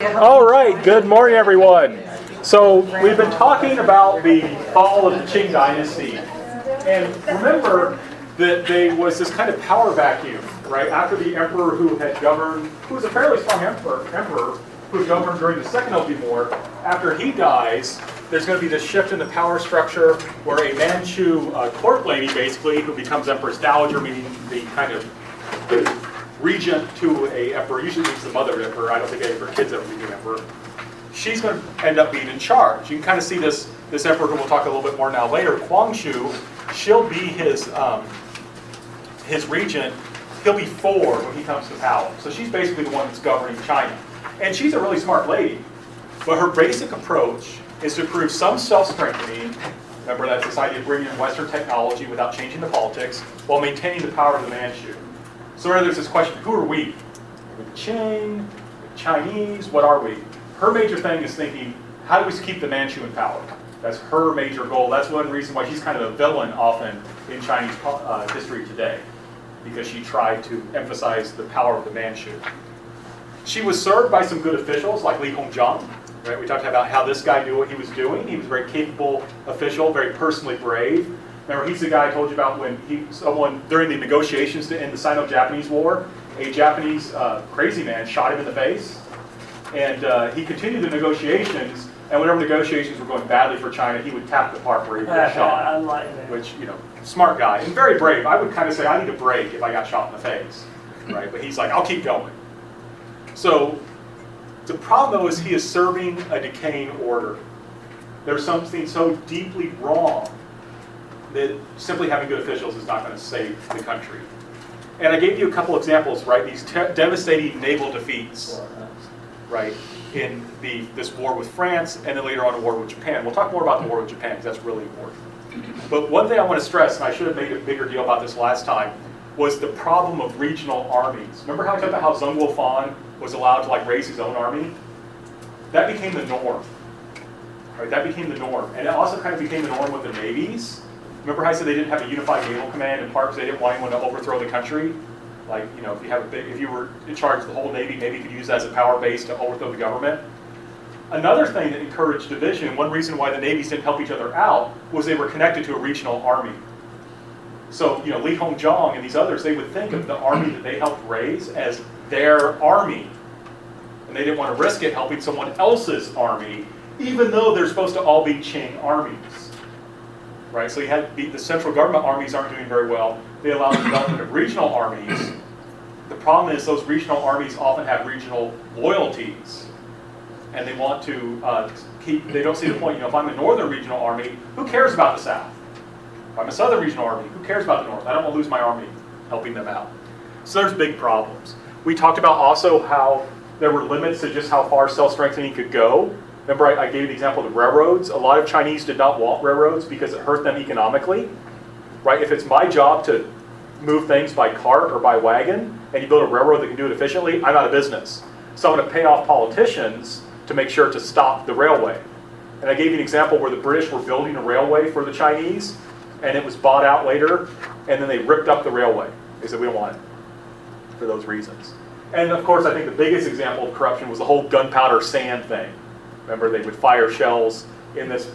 All right, good morning, everyone. So we've been talking about the fall of the Qing dynasty, and remember that there was this kind of power vacuum, right? After the emperor who had governed, who was a fairly strong emperor who governed during the Second Opium War. After he dies, there's going to be this shift in the power structure where a Manchu court lady, basically, who becomes Empress Dowager, meaning the kind of regent to a emperor, usually means the mother of the emperor. I don't think any of her kids ever became emperor. She's going to end up being in charge. You can kind of see this emperor, who we'll talk a little bit more now later, Guangxu. She'll be his regent. He'll be 4 when he comes to power. So she's basically the one that's governing China. And she's a really smart lady. But her basic approach is to prove some self-strengthening. Remember, that's this idea of bringing in Western technology without changing the politics, while maintaining the power of the Manchu. So there's this question, who are we? Are we the Qing, the Chinese, what are we? Her major thing is thinking, how do we keep the Manchu in power? That's her major goal. That's one reason why she's kind of a villain often in Chinese history today, because she tried to emphasize the power of the Manchu. She was served by some good officials like Li Hongzhang. Right? We talked about how this guy knew what he was doing. He was a very capable official, very personally brave. Remember, he's the guy I told you about when someone, during the negotiations to end the Sino-Japanese War, a Japanese crazy man shot him in the face. And he continued the negotiations, and whenever negotiations were going badly for China, he would tap the part where he got shot. I like that. Which, smart guy, and very brave. I would kind of say, I need a break if I got shot in the face. Right? But he's like, I'll keep going. So the problem, though, is he is serving a decaying order. There's something so deeply wrong that simply having good officials is not going to save the country. And I gave you a couple examples, right? These devastating naval defeats, right, in this war with France, and then later on a war with Japan. We'll talk more about the war with Japan, because that's really important. But one thing I want to stress, and I should have made a bigger deal about this last time, was the problem of regional armies. Remember how I talked about how Zheng Guofan was allowed to raise his own army? That became the norm. Right? That became the norm. And it also kind of became the norm with the navies. Remember how I said they didn't have a unified naval command in part because they didn't want anyone to overthrow the country? If you were in charge of the whole Navy, maybe you could use that as a power base to overthrow the government. Another thing that encouraged division, one reason why the navies didn't help each other out, was they were connected to a regional army. So, Li Hongzhang and these others, they would think of the army that they helped raise as their army. And they didn't want to risk it helping someone else's army, even though they're supposed to all be Qing armies. Right? So you had the central government armies aren't doing very well. They allow the development of regional armies. The problem is those regional armies often have regional loyalties. And they want to they don't see the point, if I'm a northern regional army, who cares about the south? If I'm a southern regional army, who cares about the north? I don't want to lose my army helping them out. So there's big problems. We talked about also how there were limits to just how far self-strengthening could go. Remember, I gave you the example of the railroads. A lot of Chinese did not want railroads because it hurt them economically. Right? If it's my job to move things by cart or by wagon, and you build a railroad that can do it efficiently, I'm out of business. So I'm going to pay off politicians to make sure to stop the railway. And I gave you an example where the British were building a railway for the Chinese, and it was bought out later, and then they ripped up the railway. They said, we don't want it for those reasons. And of course, I think the biggest example of corruption was the whole gunpowder sand thing. Remember, they would fire shells in this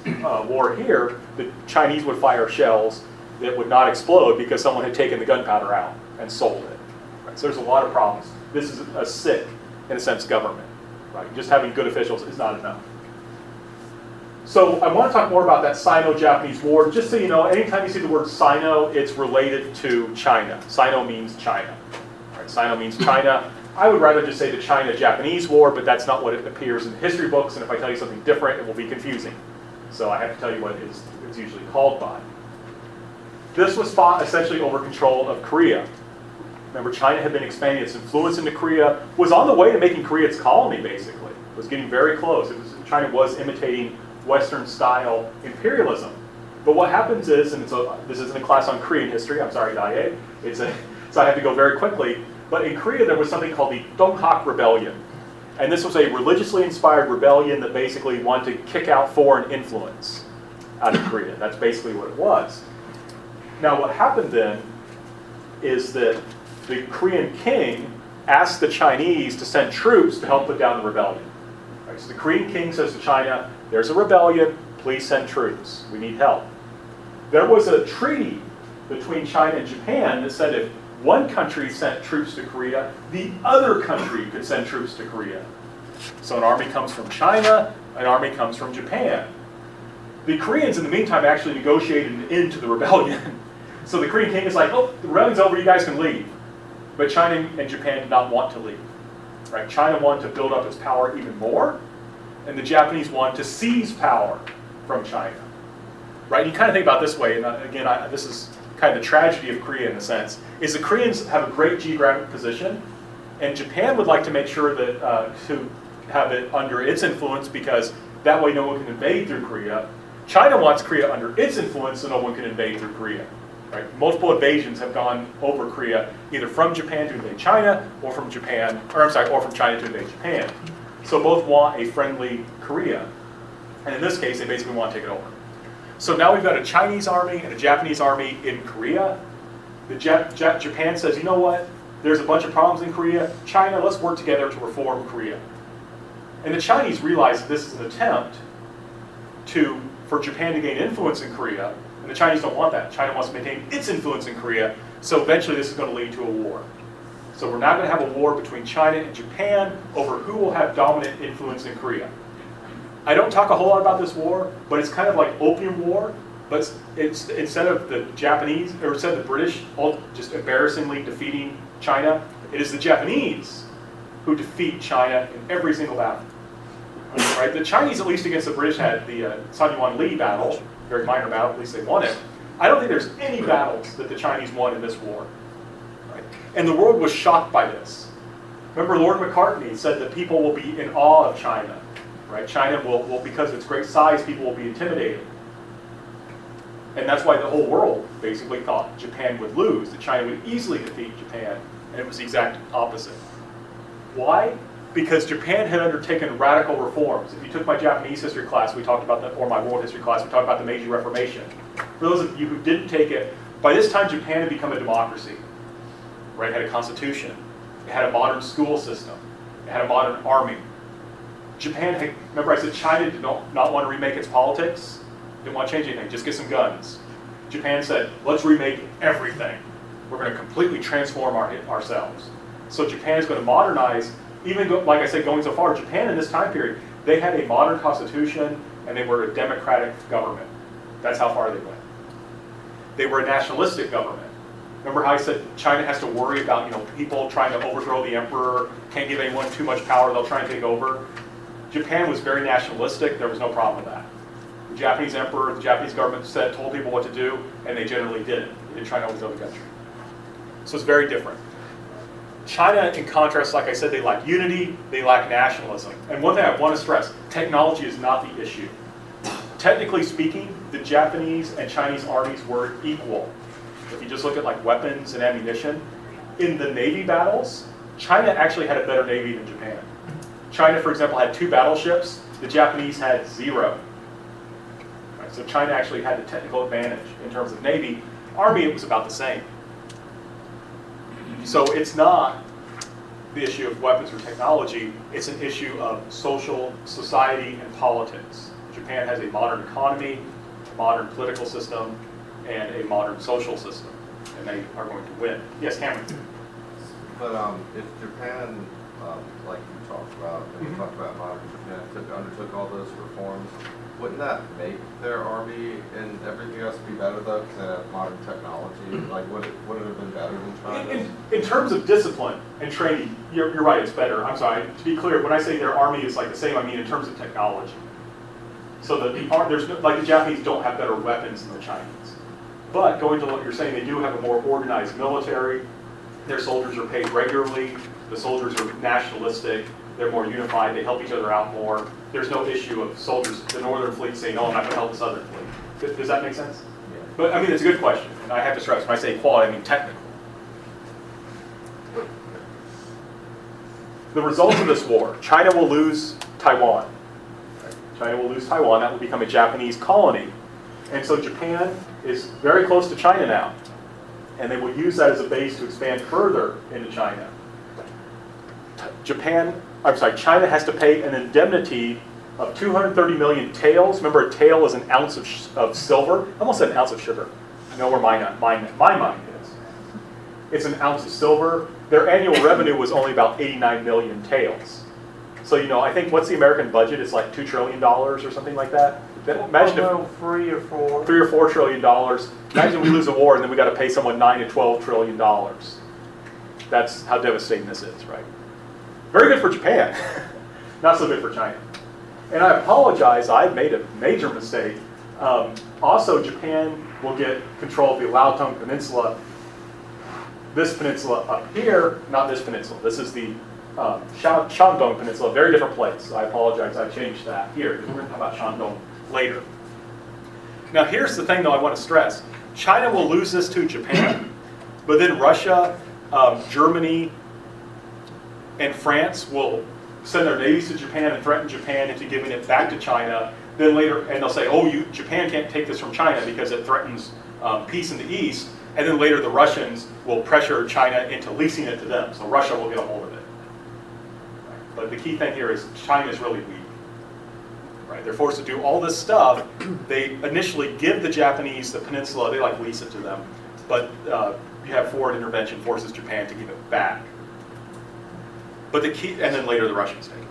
war here. The Chinese would fire shells that would not explode because someone had taken the gunpowder out and sold it. Right? So there's a lot of problems. This is a sick, in a sense, government. Right? Just having good officials is not enough. So I want to talk more about that Sino-Japanese War. Just so you know, anytime you see the word Sino, it's related to China. Sino means China. Right? Sino means China. I would rather just say the China-Japanese War, but that's not what it appears in the history books, and if I tell you something different, it will be confusing. So I have to tell you what it's usually called by. This was fought essentially over control of Korea. Remember, China had been expanding its influence into Korea, was on the way to making Korea its colony, basically. It was getting very close. China was imitating Western-style imperialism. But what happens is, and this isn't a class on Korean history, I'm sorry, Daye, so I have to go very quickly. But in Korea, there was something called the Donghak Rebellion. And this was a religiously inspired rebellion that basically wanted to kick out foreign influence out of Korea. That's basically what it was. Now, what happened then is that the Korean king asked the Chinese to send troops to help put down the rebellion. Right, so the Korean king says to China, there's a rebellion, please send troops, we need help. There was a treaty between China and Japan that said if one country sent troops to Korea, the other country could send troops to Korea. So an army comes from China, an army comes from Japan. The Koreans, in the meantime, actually negotiated an end to the rebellion. So the Korean king is like, oh, the rebellion's over, you guys can leave. But China and Japan did not want to leave. Right? China wanted to build up its power even more, and the Japanese wanted to seize power from China. Right? You kind of think about it this way, and again, this is kind of the tragedy of Korea in a sense, is the Koreans have a great geographic position, and Japan would like to make sure that to have it under its influence because that way no one can invade through Korea. China wants Korea under its influence so no one can invade through Korea. Right? Multiple invasions have gone over Korea, either from Japan to invade China, or from China to invade Japan. So both want a friendly Korea, and in this case, they basically want to take it over. So now we've got a Chinese army and a Japanese army in Korea. Japan says, you know what? There's a bunch of problems in Korea. China, let's work together to reform Korea. And the Chinese realize that this is an attempt for Japan to gain influence in Korea, and the Chinese don't want that. China wants to maintain its influence in Korea, so eventually this is going to lead to a war. So we're now going to have a war between China and Japan over who will have dominant influence in Korea. I don't talk a whole lot about this war, but it's kind of like Opium War, but it's instead of the Japanese, or instead of the British all just embarrassingly defeating China, it is the Japanese who defeat China in every single battle. Right? The Chinese, at least against the British, had the Sun Yuan Li battle, very minor battle, at least they won it. I don't think there's any battles that the Chinese won in this war. Right? And the world was shocked by this. Remember, Lord McCartney said that people will be in awe of China. Right? China will, because of its great size, people will be intimidated. And that's why the whole world basically thought Japan would lose, that China would easily defeat Japan, and it was the exact opposite. Why? Because Japan had undertaken radical reforms. If you took my Japanese history class, we talked about that, or my world history class, we talked about the Meiji Reformation. For those of you who didn't take it, by this time Japan had become a democracy. Right? It had a constitution. It had a modern school system. It had a modern army. Japan had, remember I said China did not want to remake its politics? Didn't want to change anything, just get some guns. Japan said, let's remake everything. We're going to completely transform ourselves. So Japan is going to modernize, even like I said, going so far, Japan in this time period, they had a modern constitution and they were a democratic government. That's how far they went. They were a nationalistic government. Remember how I said China has to worry about people trying to overthrow the emperor, can't give anyone too much power, they'll try and take over. Japan was very nationalistic, there was no problem with that. The Japanese emperor, the Japanese government told people what to do, and they generally did it. They didn't try to overthrow the country. So it's very different. China, in contrast, like I said, they lack unity, they lack nationalism. And one thing I want to stress, technology is not the issue. Technically speaking, the Japanese and Chinese armies were equal. If you just look at like weapons and ammunition, in the Navy battles, China actually had a better Navy than Japan. China, for example, had 2 battleships, the Japanese had 0. Right, so China actually had the technical advantage in terms of Navy. Army, it was about the same. So it's not the issue of weapons or technology, it's an issue of society, and politics. Japan has a modern economy, a modern political system, and a modern social system, and they are going to win. Yes, Cameron? But if Japan, like you talked about, and you talked about modern Japan, undertook all those reforms, wouldn't that make their army and everything else be better though, because they have modern technology? Like, would it have been better than China's? In terms of discipline and training, you're right, it's better. I'm sorry, to be clear, when I say their army is like the same, I mean in terms of technology. So like the Japanese don't have better weapons than the Chinese. But going to what you're saying, they do have a more organized military. Their soldiers are paid regularly. The soldiers are nationalistic. They're more unified. They help each other out more. There's no issue of soldiers, the Northern Fleet saying, "Oh, I'm not going to help this other fleet." Does that make sense? Yeah. But I mean, it's a good question, and I have to stress when I say equality, I mean technical. The results of this war: China will lose Taiwan. China will lose Taiwan. That will become a Japanese colony, and so Japan is very close to China now, and they will use that as a base to expand further into China. Japan China has to pay an indemnity of 230 million taels. Remember, a tael is an ounce of silver. I almost said an ounce of sugar. I know where my mind is. It's an ounce of silver. Their annual revenue was only about 89 million taels. So, I think, what's the American budget? It's like $2 trillion or something like that. Imagine if 3 or 4. $3 or $4 trillion. Imagine we lose a war and then we got to pay someone $9 to $12 trillion. That's how devastating this is, right? Very good for Japan. Not so good for China. And I apologize, I made a major mistake. Also, Japan will get control of the Liaotung Peninsula. This peninsula up here, not this peninsula. This is the Shandong Peninsula, a very different place. I apologize, I changed that here, because we're going to talk about Shandong later. Now here's the thing though I want to stress. China will lose this to Japan, but then Russia, Germany, and France will send their navies to Japan and threaten Japan into giving it back to China. Then later, and they'll say, oh, Japan can't take this from China because it threatens peace in the East. And then later the Russians will pressure China into leasing it to them. So Russia will get a hold of it. But the key thing here is China is really weak. Right? They're forced to do all this stuff. They initially give the Japanese the peninsula. They lease it to them. But you have foreign intervention forces Japan to give it back. But the key, and then later the Russians take it.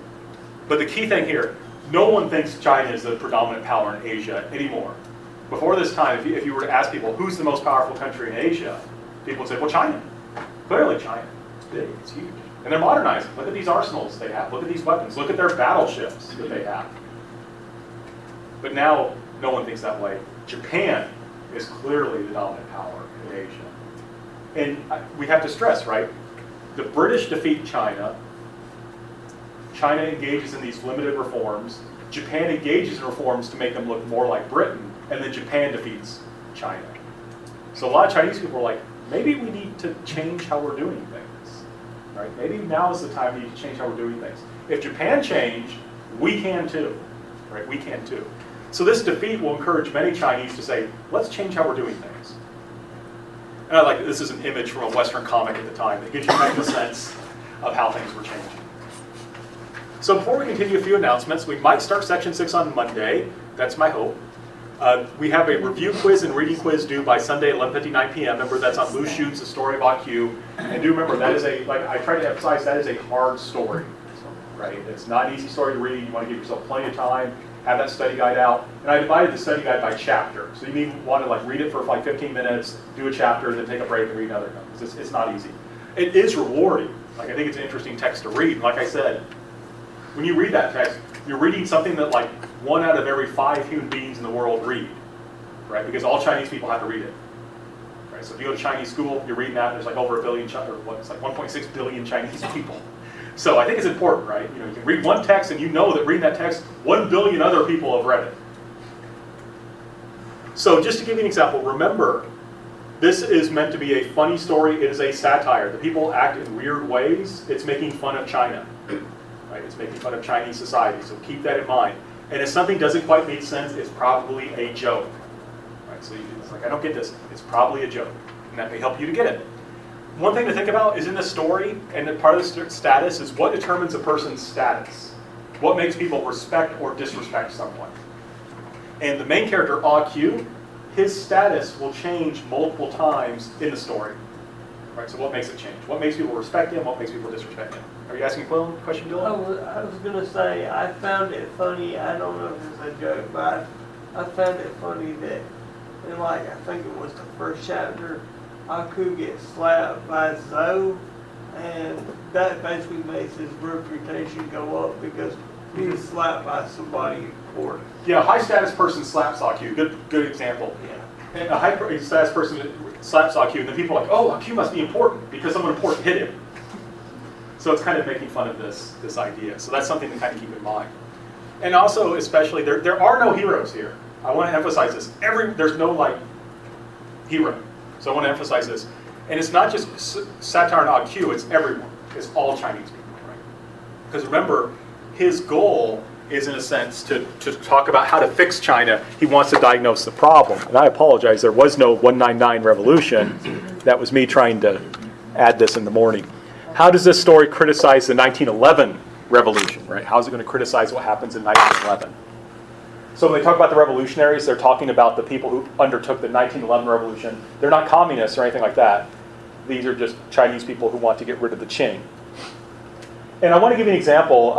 But the key thing here, no one thinks China is the predominant power in Asia anymore. Before this time, if you were to ask people who's the most powerful country in Asia, people would say, well, China. Clearly China. It's big, it's huge. And they're modernizing. Look at these arsenals they have. Look at these weapons. Look at their battleships that they have. But now, no one thinks that way. Japan is clearly the dominant power in Asia. And we have to stress, right? The British defeat China. China engages in these limited reforms. Japan engages in reforms to make them look more like Britain. And then Japan defeats China. So a lot of Chinese people are like, maybe we need to change how we're doing things. Right? Maybe now is the time we need to change how we're doing things. If Japan changed, we can too. Right? We can too. So this defeat will encourage many Chinese to say, let's change how we're doing things. And I like this is an image from a Western comic at the time that gives you kind of a sense of how things were changing. So before we continue, a few announcements. We might start Section 6 on Monday. That's my hope. We have a review quiz and reading quiz due by Sunday at 11:59 p.m. Remember, that's on Lou Schutz's The Story of AQ. And do remember, that is I try to emphasize, that is a hard story. Right? It's not an easy story to read. You want to give yourself plenty of time. Have that study guide out. And I divided the study guide by chapter. So you may want to read it for 15 minutes, do a chapter, and then take a break and read another one. It's not easy. It is rewarding. I think it's an interesting text to read. And like I said, when you read that text, you're reading something that 1 out of every 5 human beings in the world read, right? Because all Chinese people have to read it, right? So if you go to Chinese school, you're reading that. There's over 1.6 billion Chinese people. So I think it's important, right? You can read one text and you know that reading that text, 1 billion other people have read it. So just to give you an example, remember, this is meant to be a funny story. It is a satire. The people act in weird ways. It's making fun of China. Right? It's making fun of Chinese society, so keep that in mind. And if something doesn't quite make sense, it's probably a joke. Right? So it's I don't get this. It's probably a joke, and that may help you to get it. One thing to think about is in the story, and part of the status is what determines a person's status. What makes people respect or disrespect someone. And the main character, AQ, his status will change multiple times in the story. Right? So what makes it change? What makes people respect him? What makes people disrespect him? Are you asking a question, Dylan? I was going to say, I found it funny. I don't know if it's a joke, but I found it funny that, I think it was the first chapter, Aku gets slapped by Zoe, and that basically makes his reputation go up because he was slapped by somebody important. Yeah, a high status person slaps AQ. Good example. Yeah. And a high status person slaps AQ, and then people are like, oh, AQ must be important because someone important hit him. So it's kind of making fun of this idea. So that's something to kind of keep in mind. And also, especially, there are no heroes here. I want to emphasize this. There's no hero. So I want to emphasize this. And it's not just satire on AQ, it's everyone. It's all Chinese people, right? Because remember, his goal is, in a sense, to talk about how to fix China. He wants to diagnose the problem. And I apologize, there was no 199 revolution. That was me trying to add this in the morning. How does this story criticize the 1911 revolution, right? How's it going to criticize what happens in 1911? So when they talk about the revolutionaries, they're talking about the people who undertook the 1911 revolution. They're not communists or anything like that. These are just Chinese people who want to get rid of the Qing. And I want to give you an example.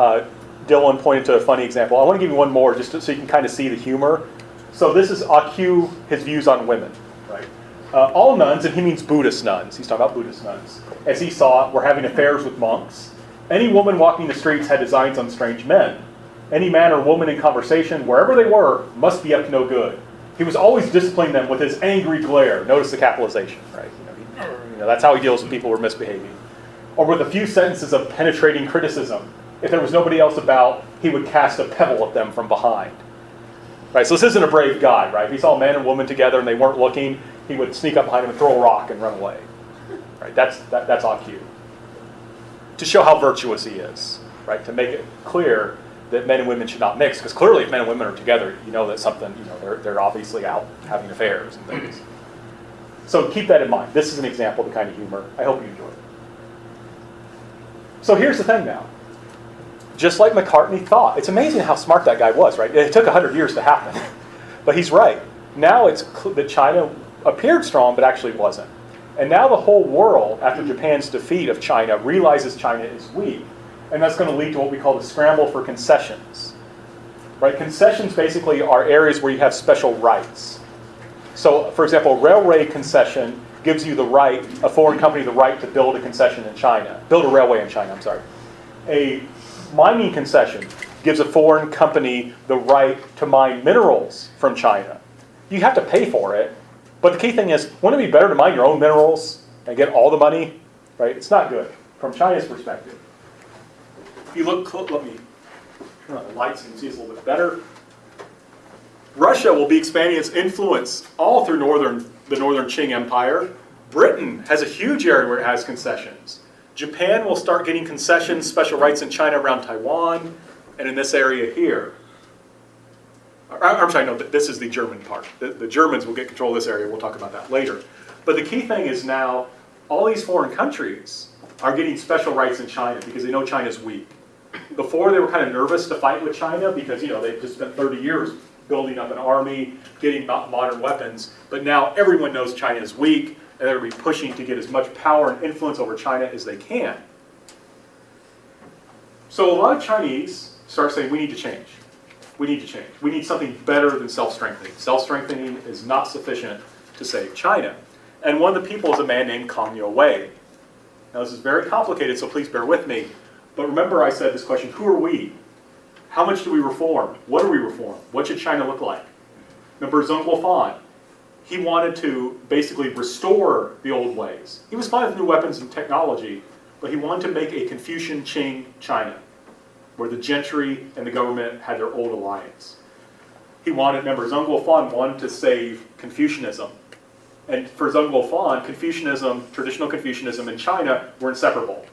Dylan pointed to a funny example. I want to give you one more just so you can kind of see the humor. So this is Akyu, his views on women, right? All nuns, and he means Buddhist nuns. He's talking about Buddhist nuns. As he saw it, were having affairs with monks. Any woman walking the streets had designs on strange men. Any man or woman in conversation, wherever they were, must be up to no good. He was always disciplining them with his angry glare. Notice the capitalization, right? That's how he deals with people who are misbehaving. Or with a few sentences of penetrating criticism. If there was nobody else about, he would cast a pebble at them from behind. Right, so this isn't a brave guy, right? If he saw a man and woman together and they weren't looking, he would sneak up behind them and throw a rock and run away. Right, that's Akyu. To show how virtuous he is, right? To make it clear that men and women should not mix, because clearly if men and women are together, you know that something, they're obviously out having affairs and things. So keep that in mind. This is an example of the kind of humor. I hope you enjoy it. So here's the thing now. Just like McCartney thought. It's amazing how smart that guy was, right? It took 100 years to happen. But he's right. Now it's that China appeared strong, but actually wasn't. And now the whole world, after Japan's defeat of China, realizes China is weak. And that's going to lead to what we call the scramble for concessions. Right? Concessions basically are areas where you have special rights. So, for example, a railway concession gives you the right, a foreign company, the right to build a concession in China. Build a railway in China, I'm sorry. A mining concession gives a foreign company the right to mine minerals from China. You have to pay for it, but the key thing is, wouldn't it be better to mine your own minerals and get all the money? Right? It's not good from China's perspective. If you look, let me turn on the lights so you can see this a little bit better. Russia will be expanding its influence all through the northern Qing Empire. Britain has a huge area where it has concessions. Japan will start getting concessions, special rights in China around Taiwan, and in this area here. I'm sorry, no, this is the German part. The Germans will get control of this area. We'll talk about that later. But the key thing is now, all these foreign countries are getting special rights in China because they know China's weak. Before, they were kind of nervous to fight with China because, they've just spent 30 years building up an army, getting modern weapons. But now everyone knows China is weak, and they're going to be pushing to get as much power and influence over China as they can. So a lot of Chinese start saying, we need to change. We need to change. We need something better than self-strengthening. Self-strengthening is not sufficient to save China. And one of the people is a man named Kang Youwei. Now this is very complicated, so please bear with me. But remember I said this question, who are we? How much do we reform? What do we reform? What should China look like? Remember Zheng Guofan? He wanted to basically restore the old ways. He was fine with new weapons and technology, but he wanted to make a Confucian Qing China, where the gentry and the government had their old alliance. Remember, Zheng Guofan wanted to save Confucianism. And for Zheng Guofan, Confucianism, traditional Confucianism and China were inseparable.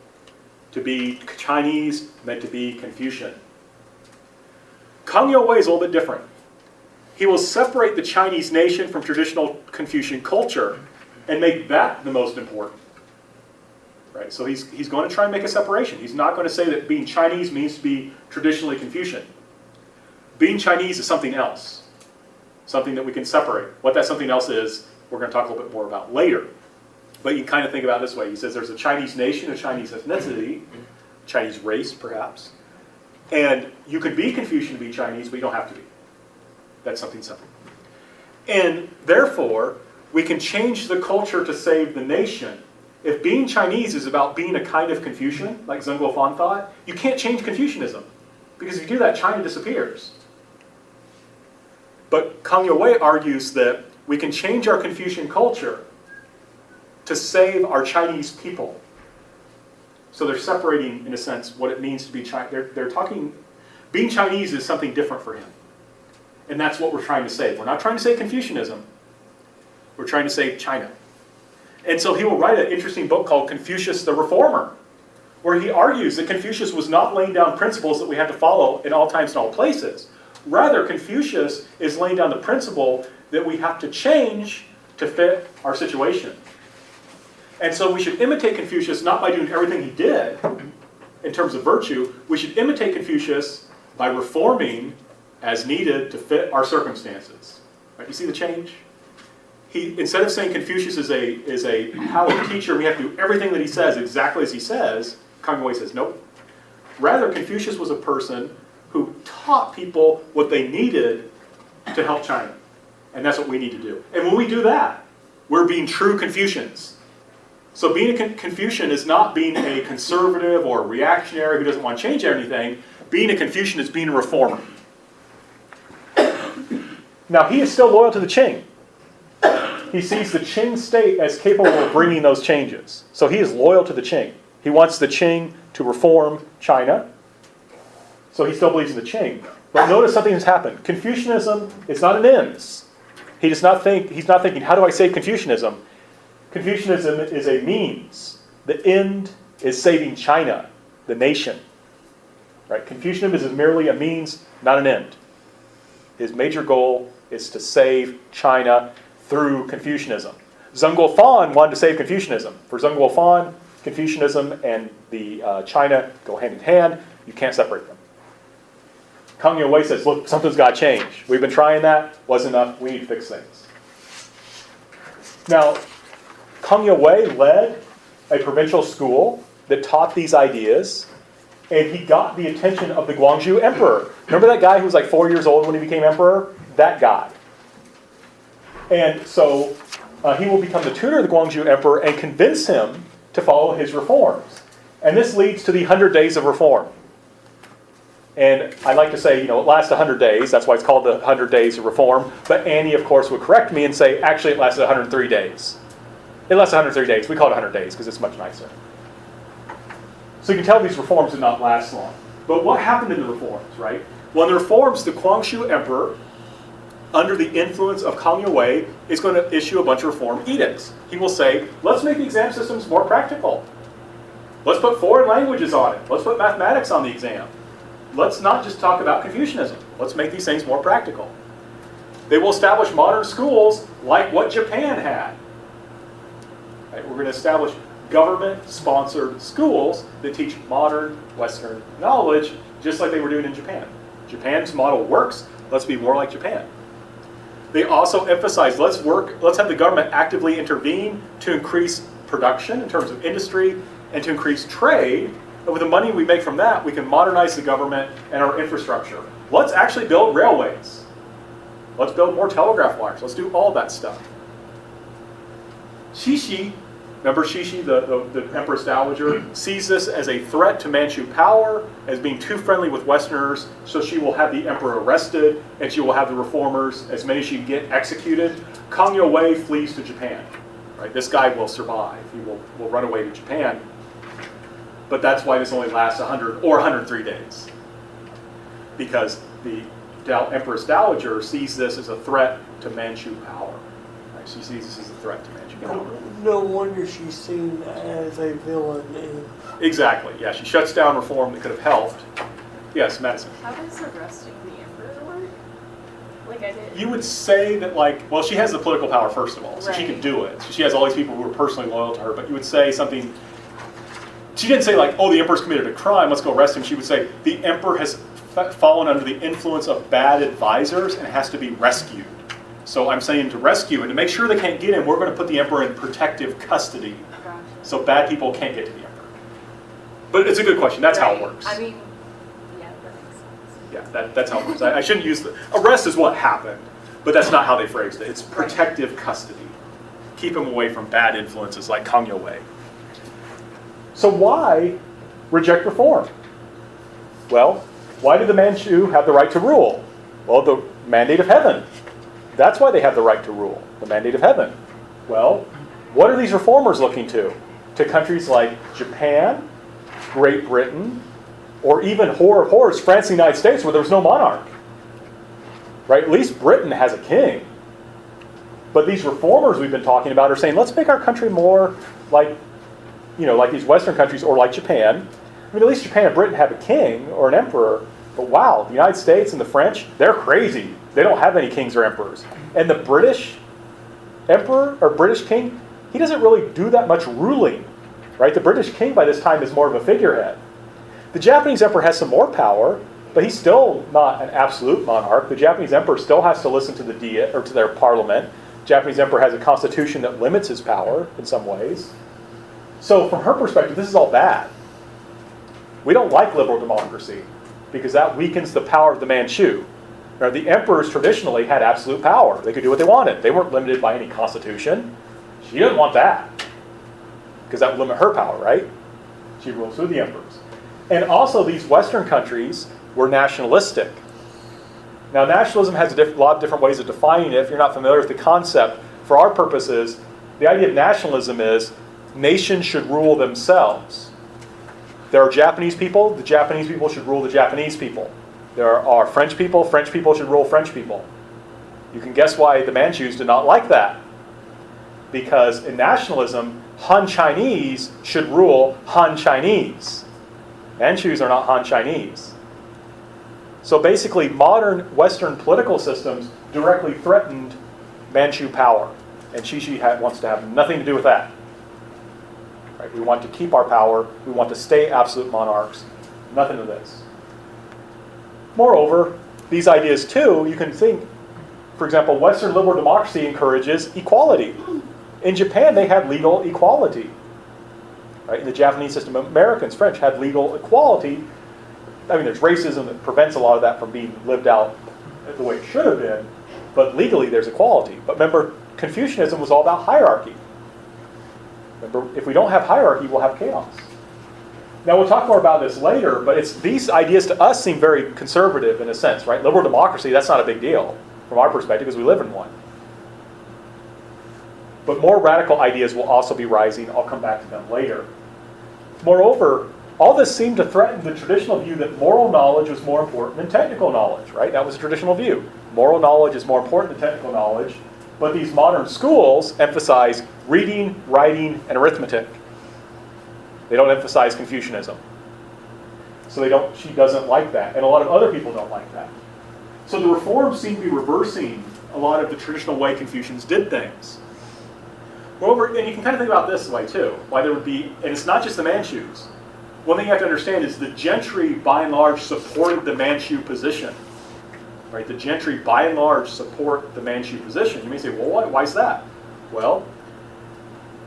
To be Chinese meant to be Confucian. Kang Youwei is a little bit different. He will separate the Chinese nation from traditional Confucian culture and make that the most important. Right? So he's going to try and make a separation. He's not going to say that being Chinese means to be traditionally Confucian. Being Chinese is something else, something that we can separate. What that something else is, we're going to talk a little bit more about later. But you can kind of think about it this way. He says there's a Chinese nation, a Chinese ethnicity, Chinese race perhaps, and you could be Confucian to be Chinese, but you don't have to be. That's something separate. And therefore, we can change the culture to save the nation. If being Chinese is about being a kind of Confucian, like Zheng Guofan thought, you can't change Confucianism. Because if you do that, China disappears. But Kang Youwei argues that we can change our Confucian culture to save our Chinese people. So they're separating, in a sense, what it means to be Chinese. They're talking, being Chinese is something different for him. And that's what we're trying to save. We're not trying to save Confucianism. We're trying to save China. And so he will write an interesting book called Confucius the Reformer, where he argues that Confucius was not laying down principles that we have to follow in all times and all places. Rather, Confucius is laying down the principle that we have to change to fit our situation. And so we should imitate Confucius not by doing everything he did, in terms of virtue, we should imitate Confucius by reforming as needed to fit our circumstances. Right? You see the change? Instead of saying Confucius is a hallowed teacher, we have to do everything that he says exactly as he says, Kang Wei says, nope. Rather, Confucius was a person who taught people what they needed to help China. And that's what we need to do. And when we do that, we're being true Confucians. So being a Confucian is not being a conservative or a reactionary who doesn't want to change anything. Being a Confucian is being a reformer. Now, he is still loyal to the Qing. He sees the Qing state as capable of bringing those changes. So he is loyal to the Qing. He wants the Qing to reform China. So he still believes in the Qing. But notice something has happened. Confucianism is not an ends. He's not thinking, how do I save Confucianism? Confucianism is a means. The end is saving China, the nation. Right? Confucianism is merely a means, not an end. His major goal is to save China through Confucianism. Zheng Guofan wanted to save Confucianism. For Zheng Guofan, Confucianism and the China go hand in hand. You can't separate them. Kang Youwei says, look, something's got to change. We've been trying that. Wasn't enough. We need to fix things. Now, Kang Youwei led a provincial school that taught these ideas, and he got the attention of the Guangzhou emperor. Remember that guy who was like 4 years old when he became emperor? That guy. And so he will become the tutor of the Guangzhou emperor and convince him to follow his reforms. And this leads to the 100 Days of Reform. And I like to say, it lasts 100 days. That's why it's called the 100 Days of Reform. But Annie, of course, would correct me and say, actually, it lasted 103 days. It lasted 103 days. We call it 100 days because it's much nicer. So you can tell these reforms did not last long. But what happened in the reforms, right? Well, in the reforms, the Guangzhou emperor, under the influence of Kang Youwei, is going to issue a bunch of reform edicts. He will say, let's make the exam systems more practical. Let's put foreign languages on it. Let's put mathematics on the exam. Let's not just talk about Confucianism. Let's make these things more practical. They will establish modern schools like what Japan had. Right? We're going to establish government-sponsored schools that teach modern Western knowledge, just like they were doing in Japan. Japan's model works. Let's be more like Japan. They also emphasize, let's have the government actively intervene to increase production in terms of industry and to increase trade. And with the money we make from that, we can modernize the government and our infrastructure. Let's actually build railways. Let's build more telegraph wires. Let's do all that stuff. Xixi, remember Xixi, the Empress Dowager, sees this as a threat to Manchu power, as being too friendly with Westerners, so she will have the emperor arrested, and she will have the reformers, as many as she can get, executed. Kang Youwei flees to Japan. Right? This guy will survive. He will run away to Japan. But that's why this only lasts 100 or 103 days. Because the Empress Dowager sees this as a threat to Manchu power. Right? She sees this as a threat to Manchu power. No wonder she's seen as a villain. Exactly, yeah. She shuts down reform that could have helped. Yes, Madison. How does arresting the emperor work? Like I did. You would say that, well, she has the political power, first of all, so she can do it. So she has all these people who are personally loyal to her, but you would say something. She didn't say, the emperor's committed a crime, let's go arrest him. She would say, the emperor has fallen under the influence of bad advisors and has to be rescued. So I'm saying to rescue, and to make sure they can't get him, we're going to put the emperor in protective custody. Gotcha. So bad people can't get to the emperor. But it's a good question. That's how it works. I mean, yeah, that makes sense. Yeah, that's how it works. I shouldn't use arrest is what happened, but that's not how they phrased it. It's protective custody. Keep him away from bad influences like Kang Youwei. So why reject reform? Well, why did the Manchu have the right to rule? Well, the mandate of heaven. That's why they have the right to rule, the mandate of heaven. Well, what are these reformers looking to? To countries like Japan, Great Britain, or even horror of horrors, France and the United States, where there was no monarch. Right? At least Britain has a king. But these reformers we've been talking about are saying, let's make our country more like these Western countries, or like Japan. I mean, at least Japan and Britain have a king or an emperor. But wow, the United States and the French, they're crazy. They don't have any kings or emperors. And the British emperor or British king, he doesn't really do that much ruling. Right? The British king by this time is more of a figurehead. The Japanese emperor has some more power, but he's still not an absolute monarch. The Japanese emperor still has to listen to the Diet, or to their parliament. The Japanese emperor has a constitution that limits his power in some ways. So from her perspective, this is all bad. We don't like liberal democracy because that weakens the power of the Manchu. Now, the emperors traditionally had absolute power. They could do what they wanted. They weren't limited by any constitution. She didn't want that because that would limit her power, right? She rules through the emperors. And also these Western countries were nationalistic. Now, nationalism has a lot of different ways of defining it. If you're not familiar with the concept, for our purposes, the idea of nationalism is nations should rule themselves. There are Japanese people, the Japanese people should rule the Japanese people. There are French people should rule French people. You can guess why the Manchus did not like that. Because in nationalism, Han Chinese should rule Han Chinese. Manchus are not Han Chinese. So basically, modern Western political systems directly threatened Manchu power. And Shishi wants to have nothing to do with that. Right? We want to keep our power. We want to stay absolute monarchs. Nothing of this. Moreover, these ideas too, you can think, for example, Western liberal democracy encourages equality. In Japan, they had legal equality. Right? In the Japanese system, Americans, French, had legal equality. I mean, there's racism that prevents a lot of that from being lived out the way it should have been, but legally there's equality. But remember, Confucianism was all about hierarchy. Remember, if we don't have hierarchy, we'll have chaos. Now, we'll talk more about this later, but these ideas to us seem very conservative in a sense, right? Liberal democracy, that's not a big deal from our perspective because we live in one. But more radical ideas will also be rising. I'll come back to them later. Moreover, all this seemed to threaten the traditional view that moral knowledge was more important than technical knowledge, right? That was a traditional view. Moral knowledge is more important than technical knowledge. But these modern schools emphasize reading, writing, and arithmetic. They don't emphasize Confucianism. So she doesn't like that. And a lot of other people don't like that. So the reforms seem to be reversing a lot of the traditional way Confucians did things. Moreover, and you can kind of think about this way too, why there would be, and it's not just the Manchus. One thing you have to understand is the gentry, by and large, supported the Manchu position. Right? The gentry, by and large, support the Manchu position. You may say, well, why is that? Well,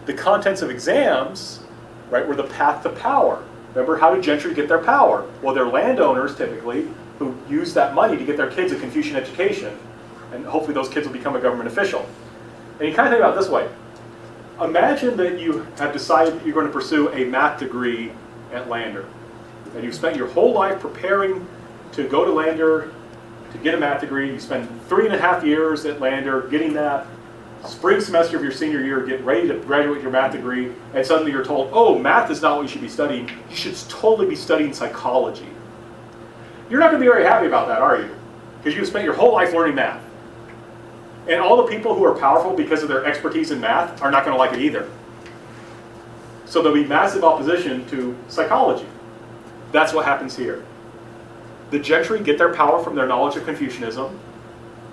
the contents of exams, right, were the path to power. Remember, how do gentry get their power? Well, they're landowners, typically, who use that money to get their kids a Confucian education. And hopefully those kids will become a government official. And you kind of think about it this way. Imagine that you have decided that you're going to pursue a math degree at Lander. And you've spent your whole life preparing to go to Lander to get a math degree. You spend 3.5 years at Lander getting that. Spring semester of your senior year, getting ready to graduate your math degree, and suddenly you're told, oh, math is not what you should be studying. You should totally be studying psychology. You're not going to be very happy about that, are you? Because you've spent your whole life learning math. And all the people who are powerful because of their expertise in math are not going to like it either. So there'll be massive opposition to psychology. That's what happens here. The gentry get their power from their knowledge of Confucianism.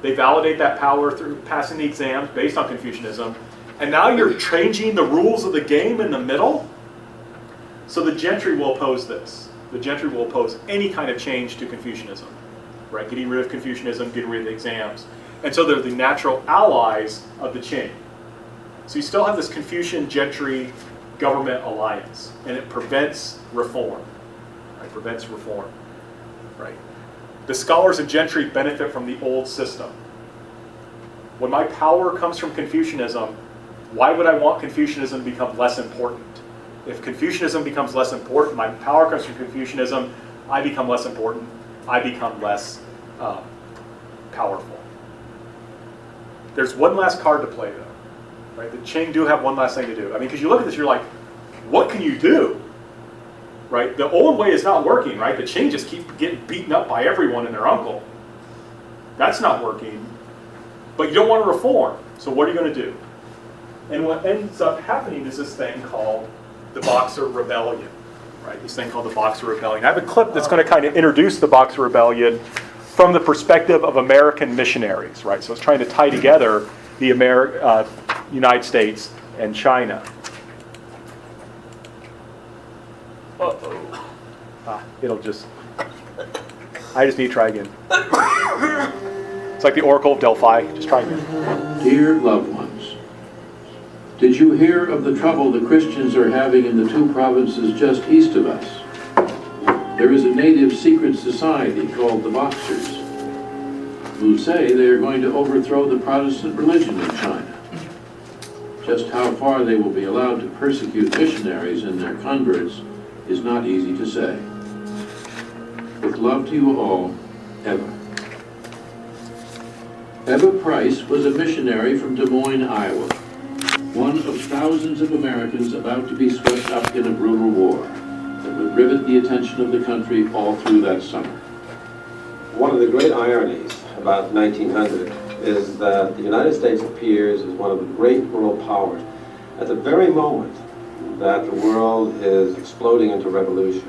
They validate that power through passing the exams based on Confucianism. And now you're changing the rules of the game in the middle? So the gentry will oppose this. The gentry will oppose any kind of change to Confucianism. Right? Getting rid of Confucianism, getting rid of the exams. And so they're the natural allies of the Qing. So you still have this Confucian gentry government alliance, and it prevents reform. Right? Prevents reform. Right? The scholars and gentry benefit from the old system. When my power comes from Confucianism, why would I want Confucianism to become less important? If Confucianism becomes less important, my power comes from Confucianism, I become less important, I become less powerful. There's one last card to play though. Right? The Qing do have one last thing to do. I mean, because you look at this, you're like, what can you do? Right? The old way is not working, right? The Qing just keep getting beaten up by everyone and their uncle. That's not working. But you don't want to reform. So what are you going to do? And what ends up happening is this thing called the Boxer Rebellion. Right? This thing called the Boxer Rebellion. I have a clip that's going to kind of introduce the Boxer Rebellion from the perspective of American missionaries. Right? So it's trying to tie together the United States and China. Uh-oh. it'll just, I just need to try again. It's like the Oracle of Delphi, just try again. Dear loved ones, did you hear of the trouble the Christians are having in the 2 provinces just east of us? There is a native secret society called the Boxers, who say they are going to overthrow the Protestant religion in China. Just how far they will be allowed to persecute missionaries and their converts is not easy to say. With love to you all, Eva. Eva Price was a missionary from Des Moines, Iowa, one of thousands of Americans about to be swept up in a brutal war that would rivet the attention of the country all through that summer. One of the great ironies about 1900 is that the United States appears as one of the great world powers at the very moment that the world is exploding into revolution.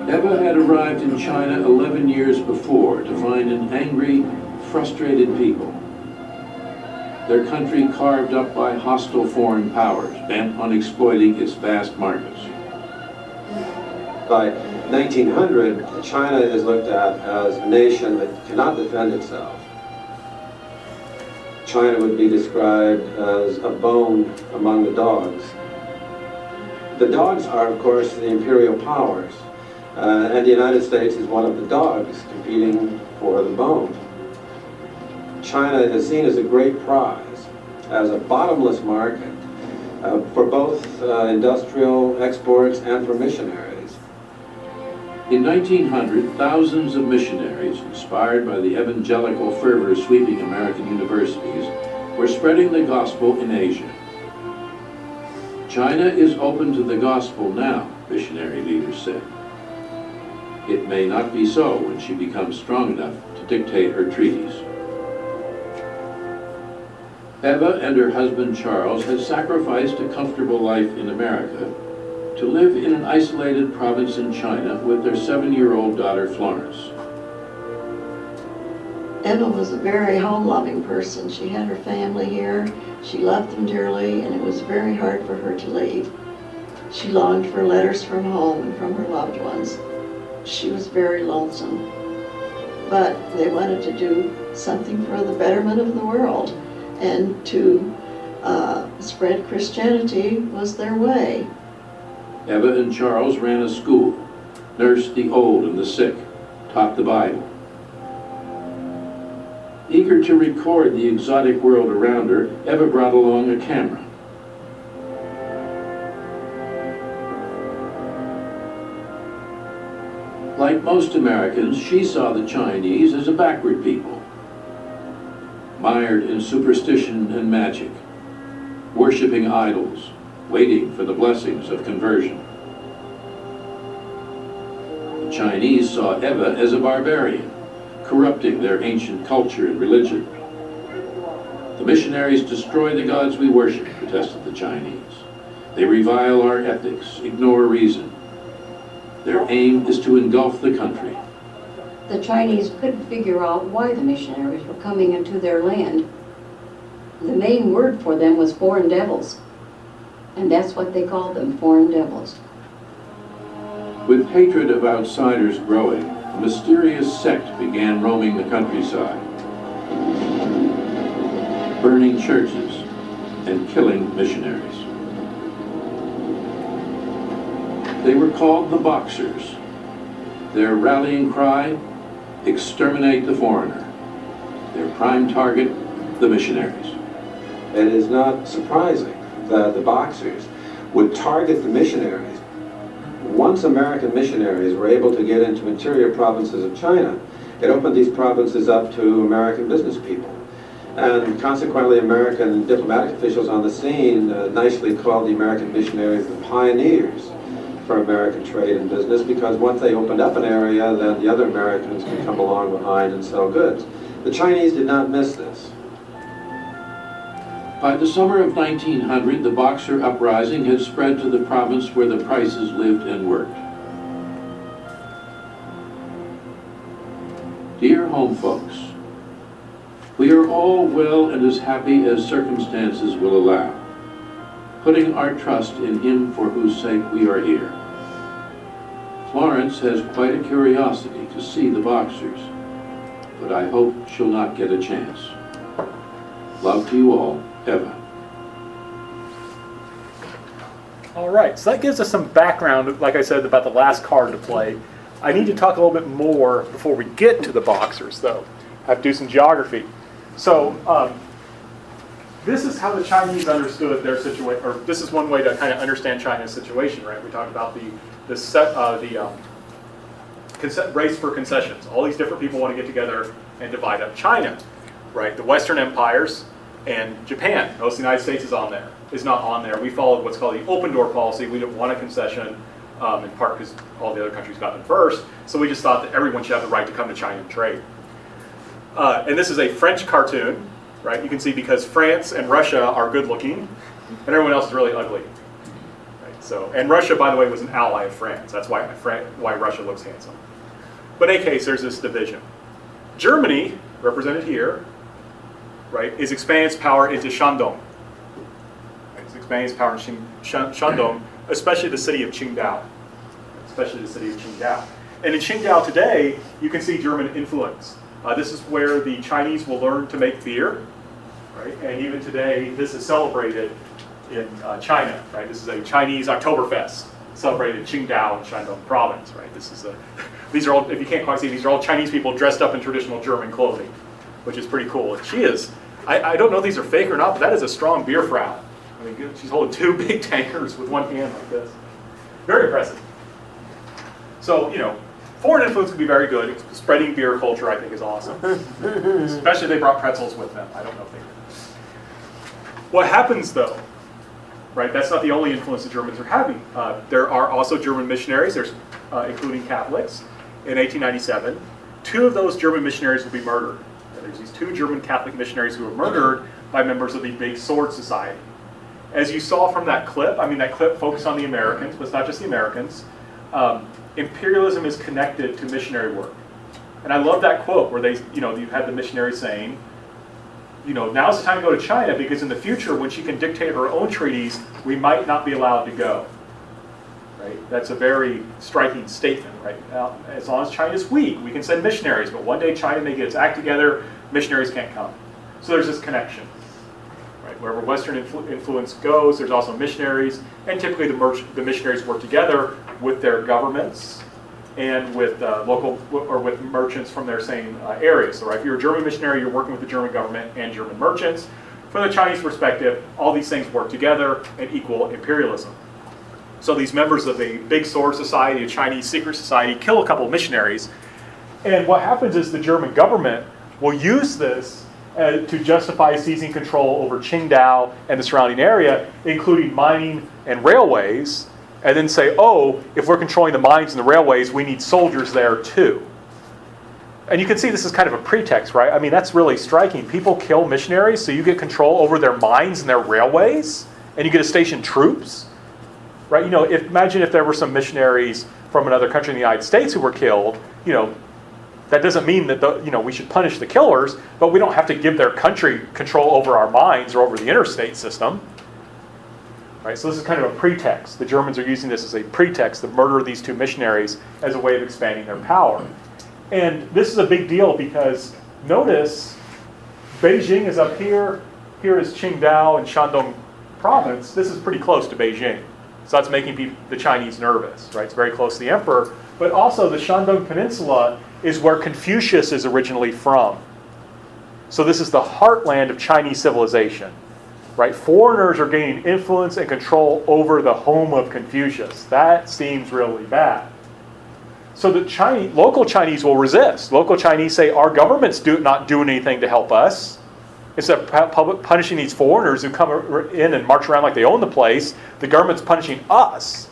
Eva had arrived in China 11 years before to find an angry, frustrated people. Their country carved up by hostile foreign powers, bent on exploiting its vast markets. By 1900, China is looked at as a nation that cannot defend itself. China would be described as a bone among the dogs. The dogs are, of course, the imperial powers, and the United States is one of the dogs competing for the bone. China is seen as a great prize, as a bottomless market for both industrial exports and for missionaries. In 1900, thousands of missionaries, inspired by the evangelical fervor sweeping American universities, were spreading the gospel in Asia. China is open to the gospel now, missionary leaders said. It may not be so when she becomes strong enough to dictate her treaties. Eva and her husband Charles had sacrificed a comfortable life in America to live in an isolated province in China with their 7-year-old daughter Florence. Eva was a very home-loving person. She had her family here. She loved them dearly, and it was very hard for her to leave. She longed for letters from home and from her loved ones. She was very lonesome. But they wanted to do something for the betterment of the world, and to spread Christianity was their way. Eva and Charles ran a school, nursed the old and the sick, taught the Bible. Eager to record the exotic world around her, Eva brought along a camera. Like most Americans, she saw the Chinese as a backward people, mired in superstition and magic, worshiping idols, waiting for the blessings of conversion. The Chinese saw Eva as a barbarian, corrupting their ancient culture and religion. The missionaries destroy the gods we worship, protested the Chinese. They revile our ethics, ignore reason. Their aim is to engulf the country. The Chinese couldn't figure out why the missionaries were coming into their land. The main word for them was foreign devils, and that's what they called them, foreign devils. With hatred of outsiders growing, a mysterious sect began roaming the countryside, burning churches and killing missionaries. They were called the Boxers. Their rallying cry, exterminate the foreigner. Their prime target, the missionaries. It is not surprising that the Boxers would target the missionaries. Once American missionaries were able to get into interior provinces of China, it opened these provinces up to American business people. And consequently, American diplomatic officials on the scene nicely called the American missionaries the pioneers for American trade and business, because once they opened up an area, then the other Americans could come along behind and sell goods. The Chinese did not miss this. By the summer of 1900, the Boxer uprising had spread to the province where the Prices lived and worked. Dear home folks, We are all well and as happy as circumstances will allow, putting our trust in him for whose sake we are here. Florence has quite a curiosity to see the Boxers, but I hope she'll not get a chance. Love to you all, Eva. All right, so that gives us some background, like I said, about the last card to play. I need to talk a little bit more before we get to the Boxers, though. I have to do some geography. So this is how the Chinese understood their situation, or this is one way to kind of understand China's situation, right? We talked about the race for concessions. All these different people want to get together and divide up China, right? The Western empires and Japan. Notice the United States is not on there. We followed what's called the open door policy. We didn't want a concession, in part because all the other countries got them first. So we just thought that everyone should have the right to come to China and trade. And this is a French cartoon, right? You can see because France and Russia are good looking, and everyone else is really ugly. Right? So, and Russia, by the way, was an ally of France. That's why Russia looks handsome. But in any case, there's this division. Germany, represented here, right, is expanding its power into Shandong. Right, it's expanding its power in Shandong, especially the city of Qingdao. And in Qingdao today, you can see German influence. This is where the Chinese will learn to make beer, right? And even today, this is celebrated in China, right? This is a Chinese Oktoberfest celebrated in Qingdao in Shandong province, right? These are all, if you can't quite see, these are all Chinese people dressed up in traditional German clothing, which is pretty cool. And she is, I don't know if these are fake or not, but that is a strong beer frau. I mean, she's holding 2 big tankers with one hand like this. Very impressive. So, foreign influence can be very good. Spreading beer culture, I think, is awesome. Especially if they brought pretzels with them. I don't know if they did. What happens, though, right, that's not the only influence the Germans are having. There are also German missionaries, including Catholics, in 1897. 2 of those German missionaries will be murdered. There's these 2 German Catholic missionaries who were murdered by members of the Big Sword Society. As you saw from that clip, that clip focused on the Americans, but it's not just the Americans. Imperialism is connected to missionary work. And I love that quote where you had the missionary saying, now's the time to go to China because in the future, when she can dictate her own treaties, we might not be allowed to go. Right? That's a very striking statement, right? Now, as long as China's weak, we can send missionaries, but one day China may get its act together, missionaries can't come. So there's this connection. Right? Wherever Western influence goes, there's also missionaries, and typically the missionaries work together with their governments and with local or with merchants from their same area. So, right, if you're a German missionary, you're working with the German government and German merchants. From the Chinese perspective, all these things work together and equal imperialism. So these members of the Big Sword Society, a Chinese secret society, kill a couple of missionaries. And what happens is the German government will use this to justify seizing control over Qingdao and the surrounding area, including mining and railways, and then say, oh, if we're controlling the mines and the railways, we need soldiers there too. And you can see this is kind of a pretext, right? That's really striking. People kill missionaries, so you get control over their mines and their railways, and you get to station troops. Right? Imagine if there were some missionaries from another country in the United States who were killed. That doesn't mean that we should punish the killers, but we don't have to give their country control over our mines or over the interstate system. Right? So this is kind of a pretext. The Germans are using this as a pretext to murder these 2 missionaries as a way of expanding their power. And this is a big deal because notice Beijing is up here. Here is Qingdao and Shandong province. This is pretty close to Beijing. So that's making the Chinese nervous, right? It's very close to the emperor. But also the Shandong Peninsula is where Confucius is originally from. So this is the heartland of Chinese civilization, right? Foreigners are gaining influence and control over the home of Confucius. That seems really bad. So the local Chinese will resist. Local Chinese say, our government's not doing anything to help us. Instead of punishing these foreigners who come in and march around like they own the place, the government's punishing us.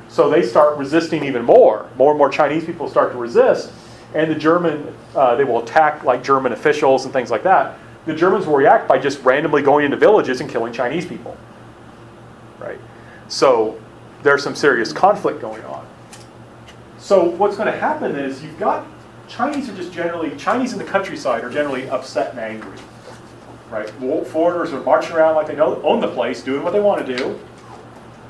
So they start resisting even more. More and more Chinese people start to resist. And the German, they will attack like German officials and things like that. The Germans will react by just randomly going into villages and killing Chinese people. Right? So there's some serious conflict going on. So what's going to happen is you've got Chinese in the countryside are generally upset and angry, right? Foreigners are marching around like they own the place, doing what they want to do.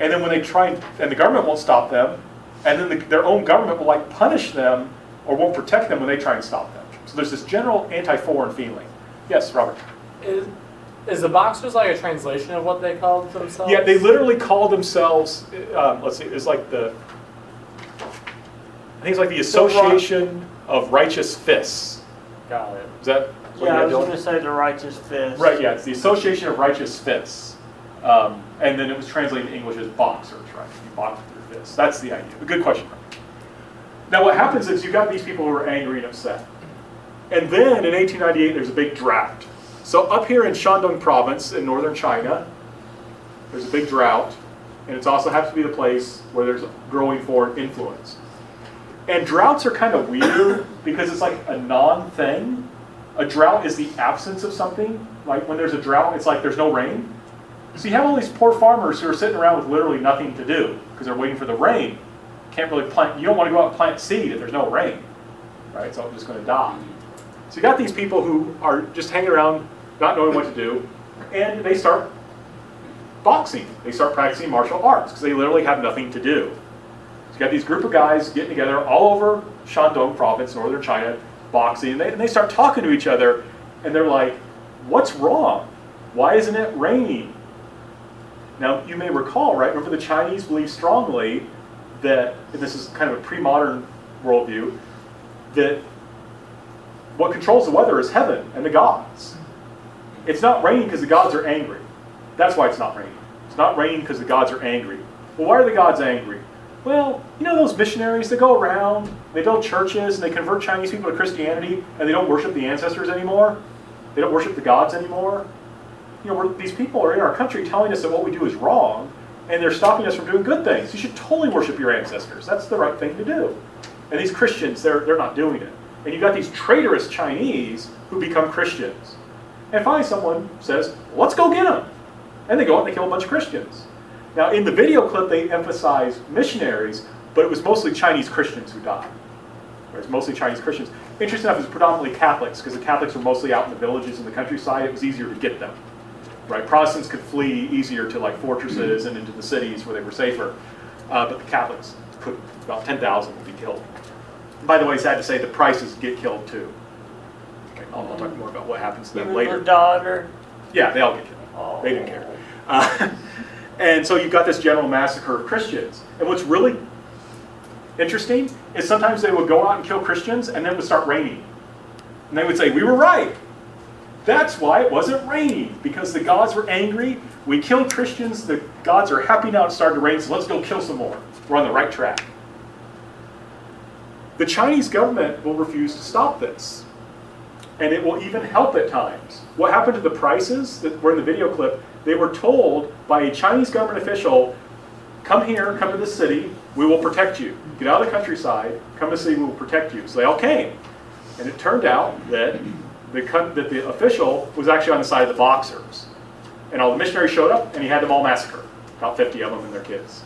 And then when they try, and the government won't stop them, and then their own government will like punish them or won't protect them when they try and stop them. So there's this general anti-foreign feeling. Yes, Robert? Is the Boxers like a translation of what they called themselves? Yeah, they literally call themselves, let's see, it's like I think it's like the Association of Righteous Fists. Got it. Is that what Yeah, I you was had, going to say the righteous fist. Right, yeah, it's the Association of Righteous Fists. And then it was translated in English as boxers, right? You box with your fists. That's the idea. Good question. Now what happens is you've got these people who are angry and upset. And then in 1898 there's a big drought. So up here in Shandong province in northern China, there's a big drought. And it also happens to be the place where there's growing foreign influence. And droughts are kind of weird because it's like a non-thing. A drought is the absence of something. Like when there's a drought, it's like there's no rain. So you have all these poor farmers who are sitting around with literally nothing to do because they're waiting for the rain. Can't really plant. You don't want to go out and plant seed if there's no rain, right? It's all just going to die. So you got these people who are just hanging around, not knowing what to do, and they start boxing. They start practicing martial arts because they literally have nothing to do. So you got these group of guys getting together all over Shandong province, northern China, boxing, and they start talking to each other, and they're like, "What's wrong? Why isn't it raining?" Now, you may recall, right, remember the Chinese believe strongly that, and this is kind of a pre-modern worldview, that what controls the weather is heaven and the gods. It's not raining because the gods are angry. That's why it's not raining. It's not raining because the gods are angry. Well, why are the gods angry? Well, you know those missionaries that go around, they build churches, and they convert Chinese people to Christianity, and they don't worship the ancestors anymore? They don't worship the gods anymore? You know, these people are in our country telling us that what we do is wrong, and they're stopping us from doing good things. You should totally worship your ancestors. That's the right thing to do. And these Christians, they're not doing it. And you've got these traitorous Chinese who become Christians. And finally someone says, let's go get them. And they go out and they kill a bunch of Christians. Now in the video clip they emphasize missionaries, but it was mostly Chinese Christians who died. It was mostly Chinese Christians. Interesting enough, it was predominantly Catholics, because the Catholics were mostly out in the villages and the countryside. It was easier to get them. Right? Protestants could flee easier to like fortresses and into the cities where they were safer. But the Catholics, about 10,000 would be killed. By the way, sad to say, the prices get killed too. Okay, I'll talk more about what happens to them Even later. the daughter. Yeah, they all get killed. Oh. They didn't care. And so you've got this general massacre of Christians. And what's really interesting is sometimes they would go out and kill Christians and then it would start raining. And they would say, we were right. That's why it wasn't raining, because the gods were angry. We killed Christians. The gods are happy now it started to rain, so let's go kill some more. We're on the right track. The Chinese government will refuse to stop this. And it will even help at times. What happened to the prices that were in the video clip? They were told by a Chinese government official, come here, come to the city, we will protect you. Get out of the countryside, come to the city, we will protect you. So they all came. And it turned out that the official was actually on the side of the Boxers. And all the missionaries showed up, and he had them all massacred. About 50 of them and their kids.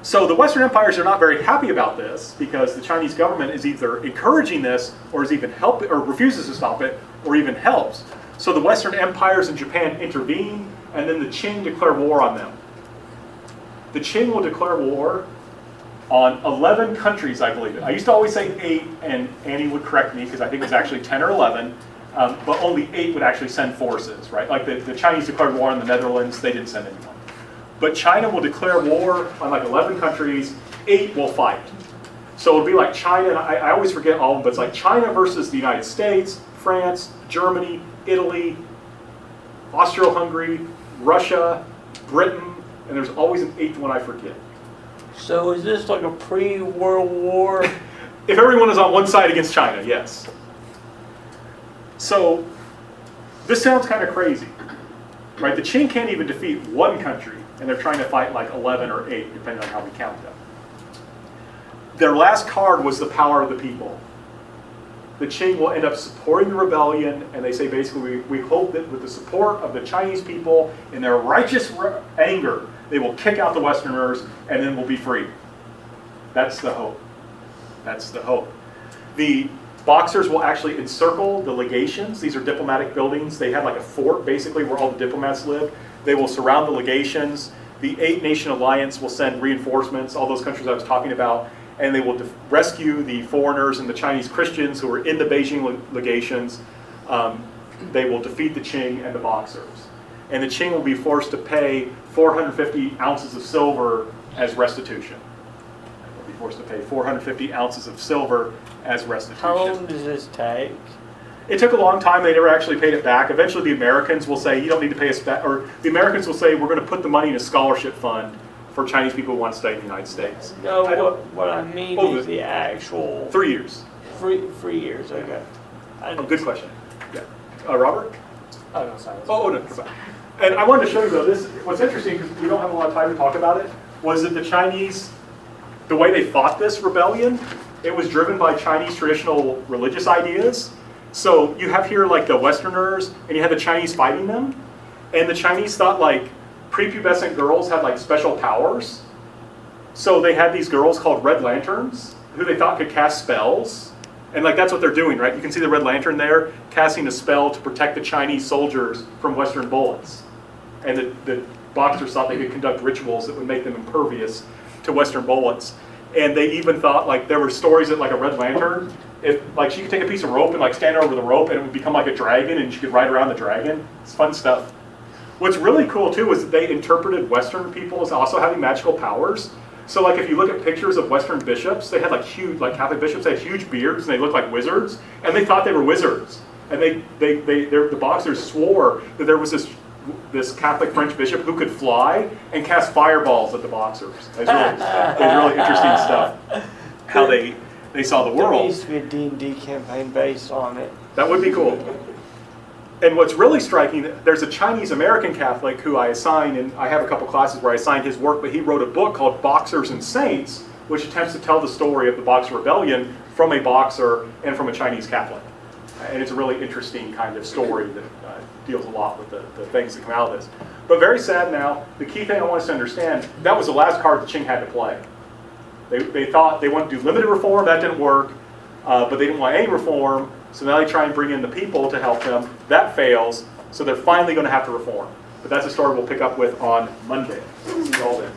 So the Western empires are not very happy about this, because the Chinese government is either encouraging this, or is even helping, or refuses to stop it, or even helps. So the Western empires and Japan intervene, and then the Qing declare war on them. The Qing will declare war on 11 countries, I believe. I used to always say 8, and Annie would correct me because I think it was actually 10 or 11, but only 8 would actually send forces, right? Like the Chinese declared war on the Netherlands, they didn't send anyone. But China will declare war on like 11 countries, 8 will fight. So it'll be like China, and I always forget all of them, but it's like China versus the United States, France, Germany, Italy, Austro-Hungary, Russia, Britain, and there's always an 8th one I forget. So is this like a pre-World War? If everyone is on one side against China, yes. So this sounds kind of crazy, right? The Qing can't even defeat one country, and they're trying to fight like 11 or 8, depending on how we count them. Their last card was the power of the people. The Qing will end up supporting the rebellion, and they say basically, we hope that with the support of the Chinese people in their righteous anger, they will kick out the Westerners, and then we'll be free. That's the hope. That's the hope. The Boxers will actually encircle the legations. These are diplomatic buildings. They had like a fort, basically, where all the diplomats live. They will surround the legations. The 8-nation alliance will send reinforcements, all those countries I was talking about, and they will rescue the foreigners and the Chinese Christians who are in the Beijing legations. They will defeat the Qing and the Boxers. And the Qing will be forced to pay 450 ounces of silver as restitution. They'll be forced to pay 450 ounces of silver as restitution. How long does this take? It took a long time. They never actually paid it back. Eventually, the Americans will say, you don't need to pay us back. Or the Americans will say, we're going to put the money in a scholarship fund for Chinese people who want to stay in the United States. No, what I mean is the actual... 3 years. 3 years, okay. Oh, good question. Yeah. Robert? Oh, no, sorry. Oh, no. And I wanted to show you, though, this. What's interesting, because we don't have a lot of time to talk about it, was that the Chinese, the way they fought this rebellion, it was driven by Chinese traditional religious ideas. So you have here like the Westerners, and you have the Chinese fighting them. And the Chinese thought like prepubescent girls had like special powers. So they had these girls called Red Lanterns, who they thought could cast spells. And like that's what they're doing, right? You can see the Red Lantern there, casting a spell to protect the Chinese soldiers from Western bullets. And the Boxers thought they could conduct rituals that would make them impervious to Western bullets. And they even thought like there were stories that like a Red Lantern, if like she could take a piece of rope and like stand over the rope and it would become like a dragon and she could ride around the dragon. It's fun stuff. What's really cool too is that they interpreted Western people as also having magical powers. So like if you look at pictures of Western bishops, they had like huge, like Catholic bishops, they had huge beards and they looked like wizards, and they thought they were wizards. And the Boxers swore that there was this Catholic French bishop who could fly and cast fireballs at the Boxers. It was really interesting stuff. How they saw the There world. needs to be a D&D campaign based on it. That would be cool. And what's really striking, there's a Chinese-American Catholic who I assign, and I have a couple classes where I assign his work, but he wrote a book called Boxers and Saints, which attempts to tell the story of the Boxer Rebellion from a Boxer and from a Chinese Catholic. And it's a really interesting kind of story that deals a lot with the things that come out of this. But very sad now, the key thing I want us to understand, that was the last card the Qing had to play. They thought they wanted to do limited reform, that didn't work, but they didn't want any reform, so now they try and bring in the people to help them. That fails, so they're finally going to have to reform. But that's a story we'll pick up with on Monday. See you all then.